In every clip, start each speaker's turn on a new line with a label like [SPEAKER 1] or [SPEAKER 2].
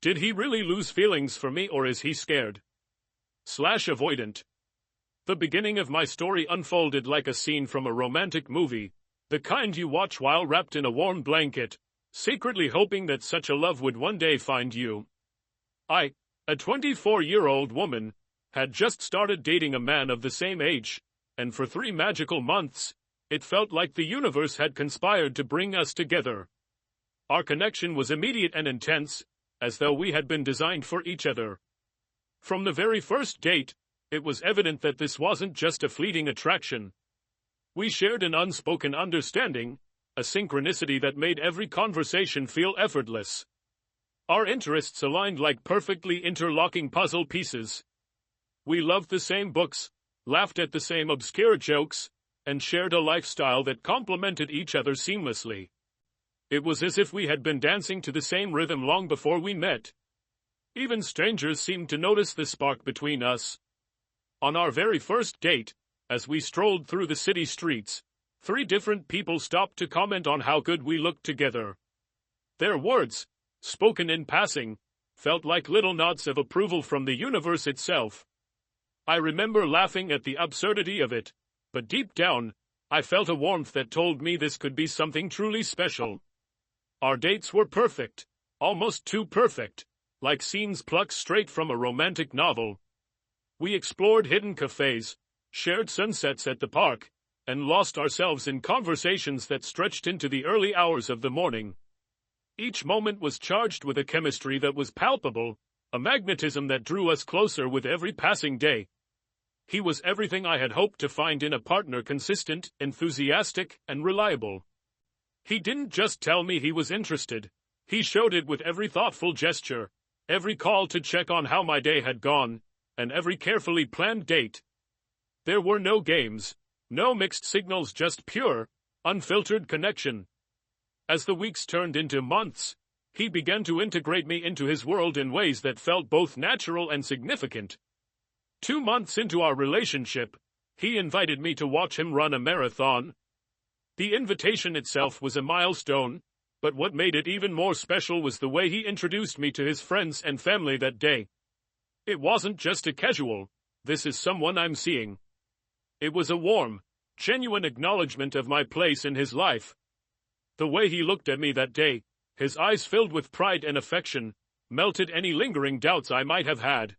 [SPEAKER 1] Did he really lose feelings for me, or is he scared / avoidant? The beginning of my story unfolded like a scene from a romantic movie, the kind you watch while wrapped in a warm blanket, secretly hoping that such a love would one day find you. I, a 24-year-old woman, had just started dating a man of the same age, and for 3 magical months, it felt like the universe had conspired to bring us together. Our connection was immediate and intense, as though we had been designed for each other. From the very first date, it was evident that this wasn't just a fleeting attraction. We shared an unspoken understanding, a synchronicity that made every conversation feel effortless. Our interests aligned like perfectly interlocking puzzle pieces. We loved the same books, laughed at the same obscure jokes, and shared a lifestyle that complemented each other seamlessly. It was as if we had been dancing to the same rhythm long before we met. Even strangers seemed to notice the spark between us. On our very first date, as we strolled through the city streets, 3 different people stopped to comment on how good we looked together. Their words, spoken in passing, felt like little nods of approval from the universe itself. I remember laughing at the absurdity of it, but deep down, I felt a warmth that told me this could be something truly special. Our dates were perfect, almost too perfect, like scenes plucked straight from a romantic novel. We explored hidden cafes, shared sunsets at the park, and lost ourselves in conversations that stretched into the early hours of the morning. Each moment was charged with a chemistry that was palpable, a magnetism that drew us closer with every passing day. He was everything I had hoped to find in a partner: consistent, enthusiastic, and reliable. He didn't just tell me he was interested. He showed it with every thoughtful gesture, every call to check on how my day had gone, and every carefully planned date. There were no games, no mixed signals, just pure, unfiltered connection. As the weeks turned into months, he began to integrate me into his world in ways that felt both natural and significant. 2 months into our relationship, he invited me to watch him run a marathon. The invitation itself was a milestone, but what made it even more special was the way he introduced me to his friends and family that day. It wasn't just a casual, "This is someone I'm seeing." It was a warm, genuine acknowledgement of my place in his life. The way he looked at me that day, his eyes filled with pride and affection, melted any lingering doubts I might have had.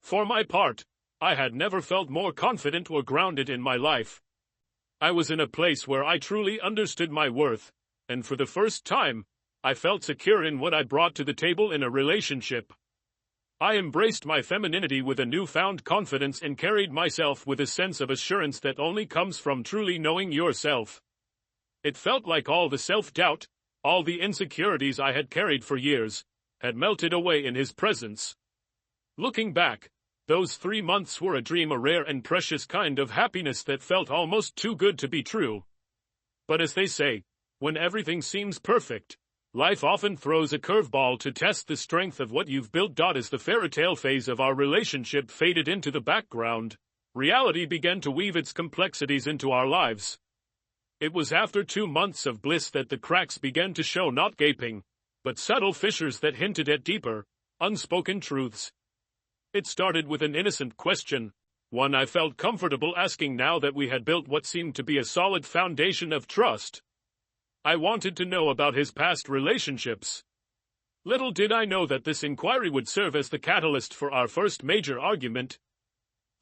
[SPEAKER 1] For my part, I had never felt more confident or grounded in my life. I was in a place where I truly understood my worth, and for the first time, I felt secure in what I brought to the table in a relationship. I embraced my femininity with a newfound confidence and carried myself with a sense of assurance that only comes from truly knowing yourself. It felt like all the self-doubt, all the insecurities I had carried for years, had melted away in his presence. Looking back, those 3 months were a dream, a rare and precious kind of happiness that felt almost too good to be true. But as they say, when everything seems perfect, life often throws a curveball to test the strength of what you've built. As the fairytale phase of our relationship faded into the background, reality began to weave its complexities into our lives. It was after 2 months of bliss that the cracks began to show, not gaping, but subtle fissures that hinted at deeper, unspoken truths. It started with an innocent question, one I felt comfortable asking now that we had built what seemed to be a solid foundation of trust. I wanted to know about his past relationships. Little did I know that this inquiry would serve as the catalyst for our first major argument.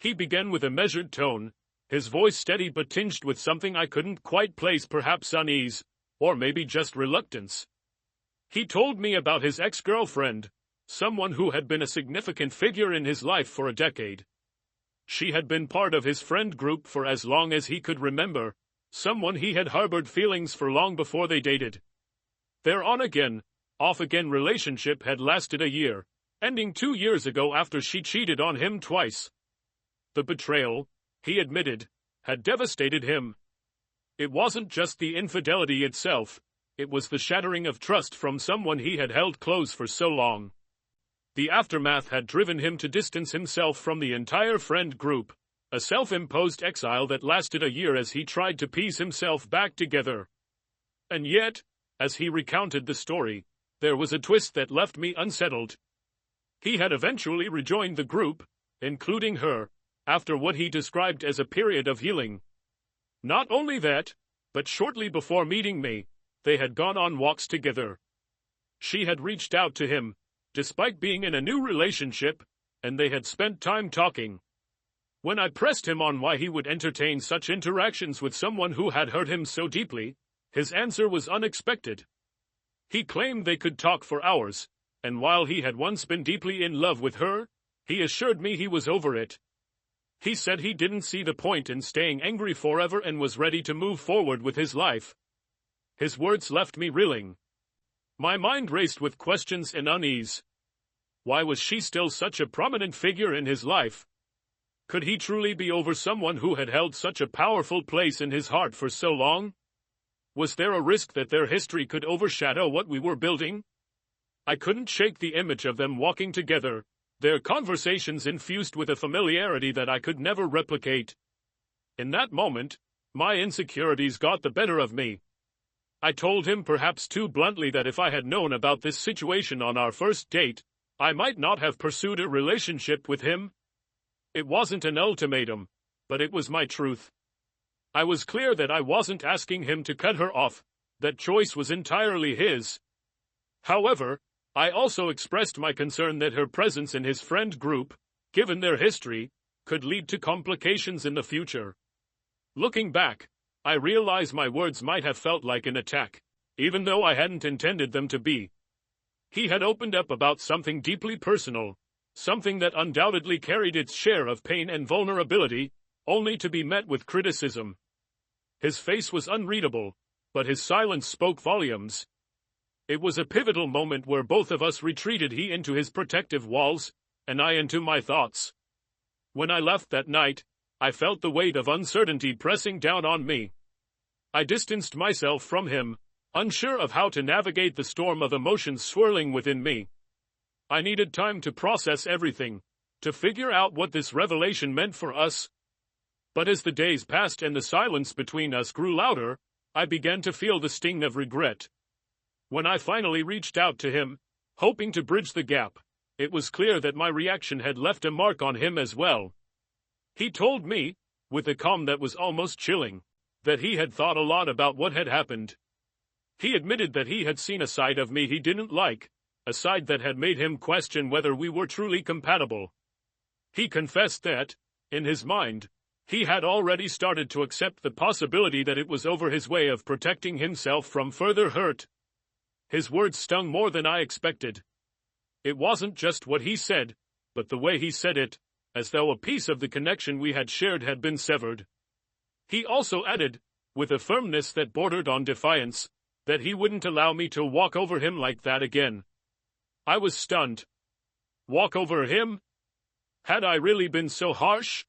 [SPEAKER 1] He began with a measured tone, his voice steady but tinged with something I couldn't quite place, perhaps unease, or maybe just reluctance. He told me about his ex-girlfriend, someone who had been a significant figure in his life for a decade. She had been part of his friend group for as long as he could remember, someone he had harbored feelings for long before they dated. Their on-again, off-again relationship had lasted a year, ending 2 years ago after she cheated on him twice. The betrayal, he admitted, had devastated him. It wasn't just the infidelity itself, it was the shattering of trust from someone he had held close for so long. The aftermath had driven him to distance himself from the entire friend group, a self-imposed exile that lasted a year as he tried to piece himself back together. And yet, as he recounted the story, there was a twist that left me unsettled. He had eventually rejoined the group, including her, after what he described as a period of healing. Not only that, but shortly before meeting me, they had gone on walks together. She had reached out to him, despite being in a new relationship, and they had spent time talking. When I pressed him on why he would entertain such interactions with someone who had hurt him so deeply, his answer was unexpected. He claimed they could talk for hours, and while he had once been deeply in love with her, he assured me he was over it. He said he didn't see the point in staying angry forever and was ready to move forward with his life. His words left me reeling. My mind raced with questions and unease. Why was she still such a prominent figure in his life? Could he truly be over someone who had held such a powerful place in his heart for so long? Was there a risk that their history could overshadow what we were building? I couldn't shake the image of them walking together, their conversations infused with a familiarity that I could never replicate. In that moment, my insecurities got the better of me. I told him perhaps too bluntly that if I had known about this situation on our first date, I might not have pursued a relationship with him. It wasn't an ultimatum, but it was my truth. I was clear that I wasn't asking him to cut her off, that choice was entirely his. However, I also expressed my concern that her presence in his friend group, given their history, could lead to complications in the future. Looking back, I realize my words might have felt like an attack, even though I hadn't intended them to be. He had opened up about something deeply personal, something that undoubtedly carried its share of pain and vulnerability, only to be met with criticism. His face was unreadable, but his silence spoke volumes. It was a pivotal moment where both of us retreated, he into his protective walls, and I into my thoughts. When I left that night, I felt the weight of uncertainty pressing down on me. I distanced myself from him, unsure of how to navigate the storm of emotions swirling within me. I needed time to process everything, to figure out what this revelation meant for us. But as the days passed and the silence between us grew louder, I began to feel the sting of regret. When I finally reached out to him, hoping to bridge the gap, it was clear that my reaction had left a mark on him as well. He told me, with a calm that was almost chilling, that he had thought a lot about what had happened. He admitted that he had seen a side of me he didn't like, a side that had made him question whether we were truly compatible. He confessed that, in his mind, he had already started to accept the possibility that it was over his way of protecting himself from further hurt. His words stung more than I expected. It wasn't just what he said, but the way he said it, as though a piece of the connection we had shared had been severed. He also added, with a firmness that bordered on defiance, that he wouldn't allow me to walk over him like that again. I was stunned. Walk over him? Had I really been so harsh?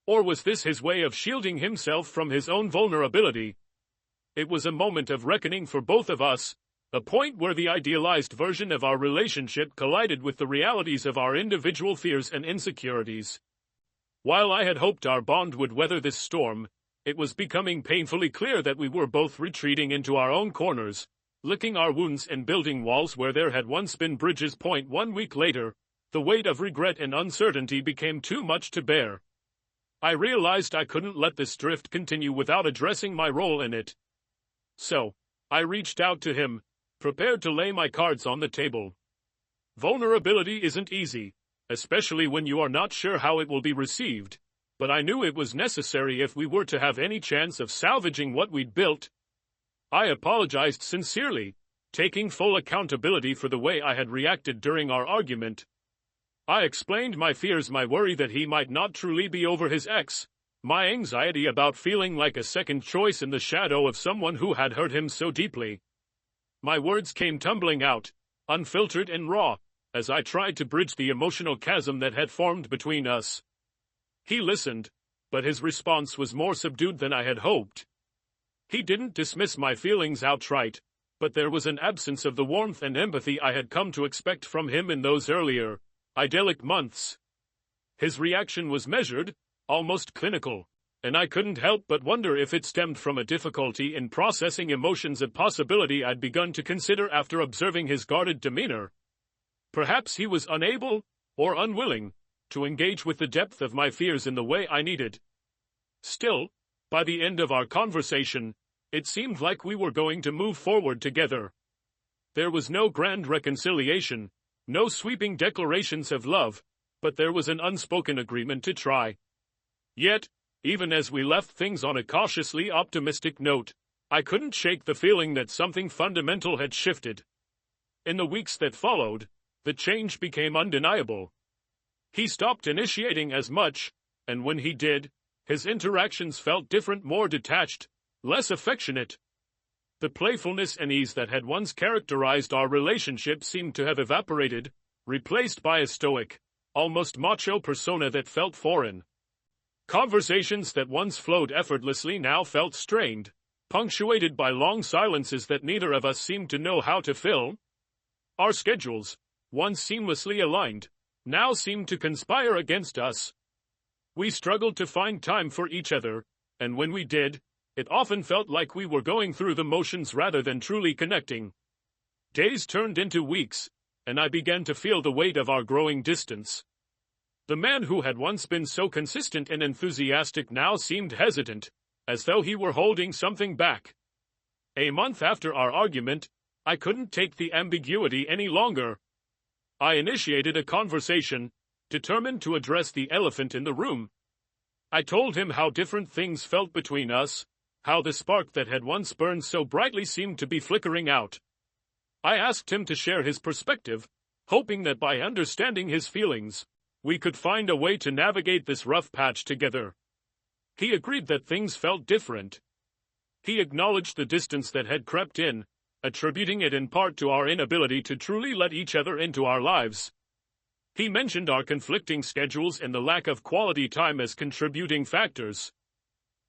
[SPEAKER 1] Or was this his way of shielding himself from his own vulnerability? It was a moment of reckoning for both of us, a point where the idealized version of our relationship collided with the realities of our individual fears and insecurities. While I had hoped our bond would weather this storm, it was becoming painfully clear that we were both retreating into our own corners, licking our wounds and building walls where there had once been bridges. 1 week later, the weight of regret and uncertainty became too much to bear. I realized I couldn't let this drift continue without addressing my role in it. So, I reached out to him, prepared to lay my cards on the table. Vulnerability isn't easy, especially when you are not sure how it will be received, but I knew it was necessary if we were to have any chance of salvaging what we'd built. I apologized sincerely, taking full accountability for the way I had reacted during our argument. I explained my fears, my worry that he might not truly be over his ex, my anxiety about feeling like a second choice in the shadow of someone who had hurt him so deeply. My words came tumbling out, unfiltered and raw, as I tried to bridge the emotional chasm that had formed between us. He listened, but his response was more subdued than I had hoped. He didn't dismiss my feelings outright, but there was an absence of the warmth and empathy I had come to expect from him in those earlier, idyllic months. His reaction was measured, almost clinical, and I couldn't help but wonder if it stemmed from a difficulty in processing emotions, a possibility I'd begun to consider after observing his guarded demeanor. Perhaps he was unable, or unwilling, to engage with the depth of my fears in the way I needed. Still, by the end of our conversation, it seemed like we were going to move forward together. There was no grand reconciliation, no sweeping declarations of love, but there was an unspoken agreement to try. Yet, even as we left things on a cautiously optimistic note, I couldn't shake the feeling that something fundamental had shifted. In the weeks that followed, the change became undeniable. He stopped initiating as much, and when he did, his interactions felt different, more detached, less affectionate. The playfulness and ease that had once characterized our relationship seemed to have evaporated, replaced by a stoic, almost macho persona that felt foreign. Conversations that once flowed effortlessly now felt strained, punctuated by long silences that neither of us seemed to know how to fill. Our schedules, once seamlessly aligned, now seemed to conspire against us. We struggled to find time for each other, and when we did, it often felt like we were going through the motions rather than truly connecting. Days turned into weeks, and I began to feel the weight of our growing distance. The man who had once been so consistent and enthusiastic now seemed hesitant, as though he were holding something back. A month after our argument, I couldn't take the ambiguity any longer. I initiated a conversation, determined to address the elephant in the room. I told him how different things felt between us, how the spark that had once burned so brightly seemed to be flickering out. I asked him to share his perspective, hoping that by understanding his feelings, we could find a way to navigate this rough patch together. He agreed that things felt different. He acknowledged the distance that had crept in, attributing it in part to our inability to truly let each other into our lives. He mentioned our conflicting schedules and the lack of quality time as contributing factors.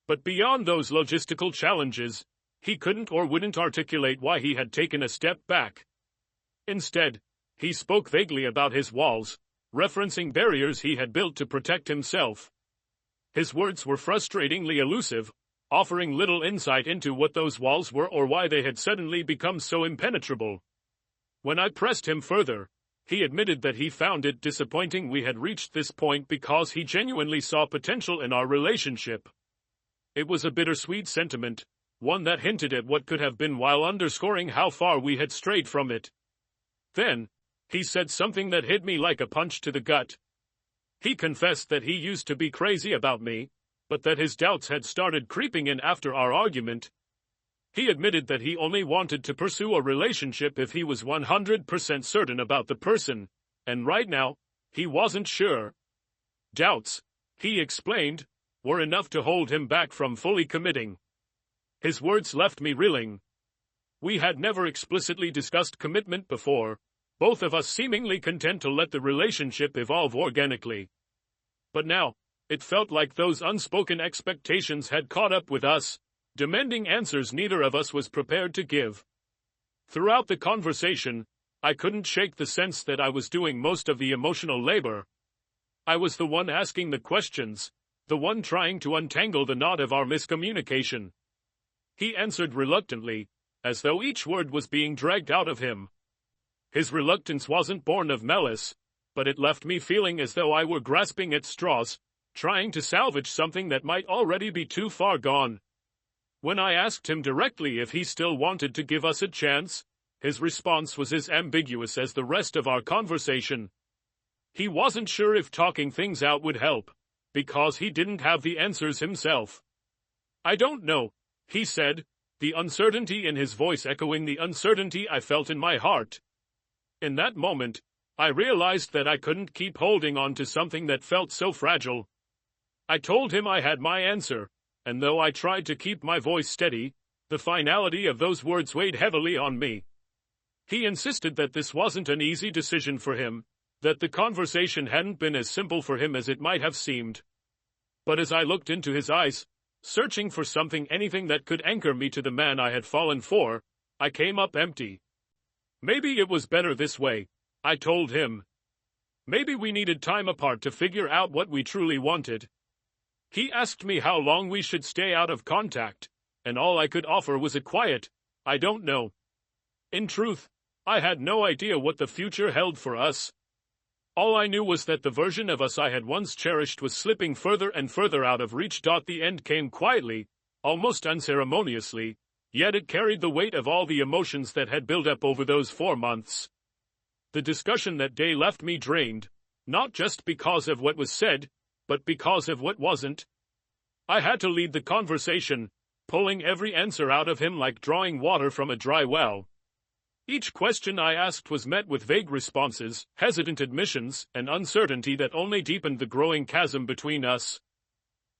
[SPEAKER 1] But beyond those logistical challenges, he couldn't or wouldn't articulate why he had taken a step back. Instead, he spoke vaguely about his walls, referencing barriers he had built to protect himself. His words were frustratingly elusive, offering little insight into what those walls were or why they had suddenly become so impenetrable. When I pressed him further, he admitted that he found it disappointing we had reached this point because he genuinely saw potential in our relationship. It was a bittersweet sentiment, one that hinted at what could have been while underscoring how far we had strayed from it. Then, he said something that hit me like a punch to the gut. He confessed that he used to be crazy about me, but that his doubts had started creeping in after our argument. He admitted that he only wanted to pursue a relationship if he was 100% certain about the person, and right now, he wasn't sure. Doubts, he explained, were enough to hold him back from fully committing. His words left me reeling. We had never explicitly discussed commitment before, both of us seemingly content to let the relationship evolve organically. But now, it felt like those unspoken expectations had caught up with us, demanding answers neither of us was prepared to give. Throughout the conversation, I couldn't shake the sense that I was doing most of the emotional labor. I was the one asking the questions, the one trying to untangle the knot of our miscommunication. He answered reluctantly, as though each word was being dragged out of him. His reluctance wasn't born of malice, but it left me feeling as though I were grasping at straws, trying to salvage something that might already be too far gone. When I asked him directly if he still wanted to give us a chance, his response was as ambiguous as the rest of our conversation. He wasn't sure if talking things out would help, because he didn't have the answers himself. I don't know, he said, the uncertainty in his voice echoing the uncertainty I felt in my heart. In that moment, I realized that I couldn't keep holding on to something that felt so fragile. I told him I had my answer, and though I tried to keep my voice steady, the finality of those words weighed heavily on me. He insisted that this wasn't an easy decision for him, that the conversation hadn't been as simple for him as it might have seemed. But as I looked into his eyes, searching for anything that could anchor me to the man I had fallen for, I came up empty. Maybe it was better this way, I told him. Maybe we needed time apart to figure out what we truly wanted. He asked me how long we should stay out of contact, and all I could offer was a quiet, "I don't know." In truth, I had no idea what the future held for us. All I knew was that the version of us I had once cherished was slipping further and further out of reach. The end came quietly, almost unceremoniously, yet it carried the weight of all the emotions that had built up over those 4 months. The discussion that day left me drained, not just because of what was said, but because of what wasn't. I had to lead the conversation, pulling every answer out of him like drawing water from a dry well. Each question I asked was met with vague responses, hesitant admissions, and uncertainty that only deepened the growing chasm between us.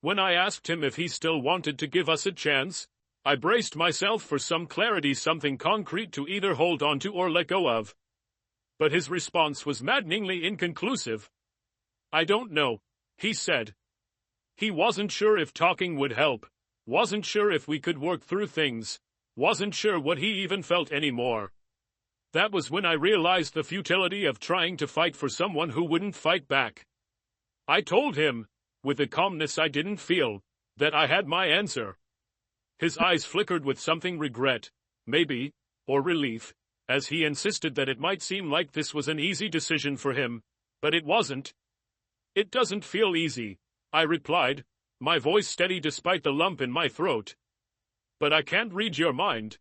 [SPEAKER 1] When I asked him if he still wanted to give us a chance, I braced myself for some clarity, something concrete to either hold on to or let go of. But his response was maddeningly inconclusive. "I don't know," he said. He wasn't sure if talking would help, wasn't sure if we could work through things, wasn't sure what he even felt anymore. That was when I realized the futility of trying to fight for someone who wouldn't fight back. I told him, with a calmness I didn't feel, that I had my answer. His eyes flickered with something regret, maybe, or relief, as he insisted that it might seem like this was an easy decision for him, but it wasn't. "It doesn't feel easy," I replied, my voice steady despite the lump in my throat. "But I can't read your mind.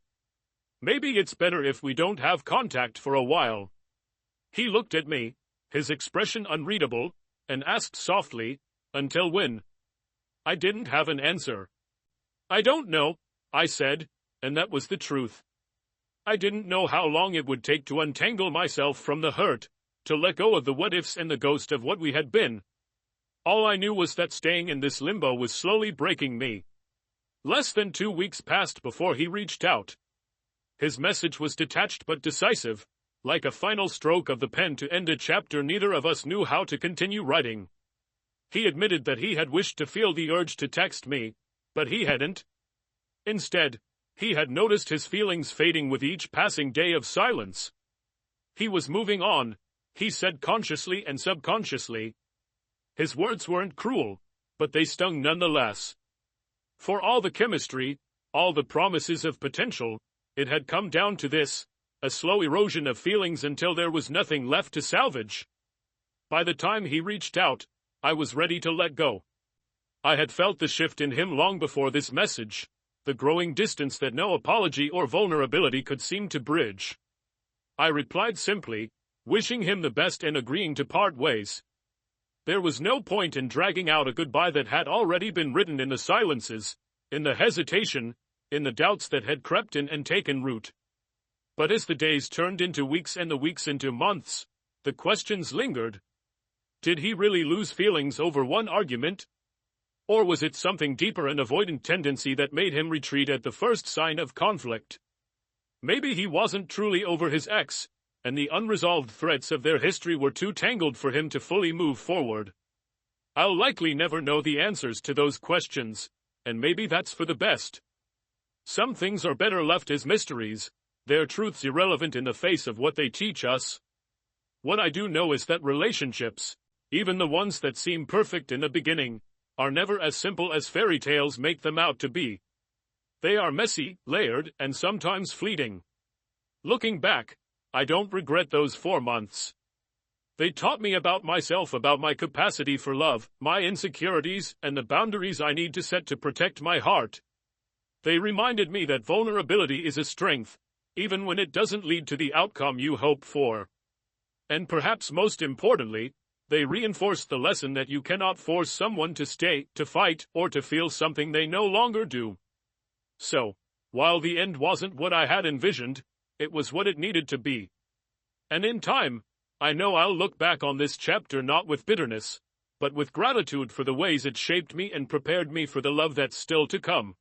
[SPEAKER 1] Maybe it's better if we don't have contact for a while." He looked at me, his expression unreadable, and asked softly, "Until when?" I didn't have an answer. "I don't know," I said, and that was the truth. I didn't know how long it would take to untangle myself from the hurt, to let go of the what-ifs and the ghost of what we had been. All I knew was that staying in this limbo was slowly breaking me. Less than 2 weeks passed before he reached out. His message was detached but decisive, like a final stroke of the pen to end a chapter neither of us knew how to continue writing. He admitted that he had wished to feel the urge to text me, but he hadn't. Instead, he had noticed his feelings fading with each passing day of silence. He was moving on, he said consciously and subconsciously. His words weren't cruel, but they stung nonetheless. For all the chemistry, all the promises of potential, it had come down to this, a slow erosion of feelings until there was nothing left to salvage. By the time he reached out, I was ready to let go. I had felt the shift in him long before this message, the growing distance that no apology or vulnerability could seem to bridge. I replied simply, wishing him the best and agreeing to part ways. There was no point in dragging out a goodbye that had already been written in the silences, in the hesitation, in the doubts that had crept in and taken root. But as the days turned into weeks and the weeks into months, the questions lingered. Did he really lose feelings over one argument? Or was it something deeper, an avoidant tendency that made him retreat at the first sign of conflict? Maybe he wasn't truly over his ex, and the unresolved threads of their history were too tangled for him to fully move forward. I'll likely never know the answers to those questions, and maybe that's for the best. Some things are better left as mysteries, their truths irrelevant in the face of what they teach us. What I do know is that relationships, even the ones that seem perfect in the beginning, are never as simple as fairy tales make them out to be. They are messy, layered, and sometimes fleeting. Looking back, I don't regret those 4 months. They taught me about myself, about my capacity for love, my insecurities, and the boundaries I need to set to protect my heart. They reminded me that vulnerability is a strength, even when it doesn't lead to the outcome you hope for. And perhaps most importantly, they reinforced the lesson that you cannot force someone to stay, to fight, or to feel something they no longer do. So, while the end wasn't what I had envisioned, it was what it needed to be. And in time, I know I'll look back on this chapter not with bitterness, but with gratitude for the ways it shaped me and prepared me for the love that's still to come.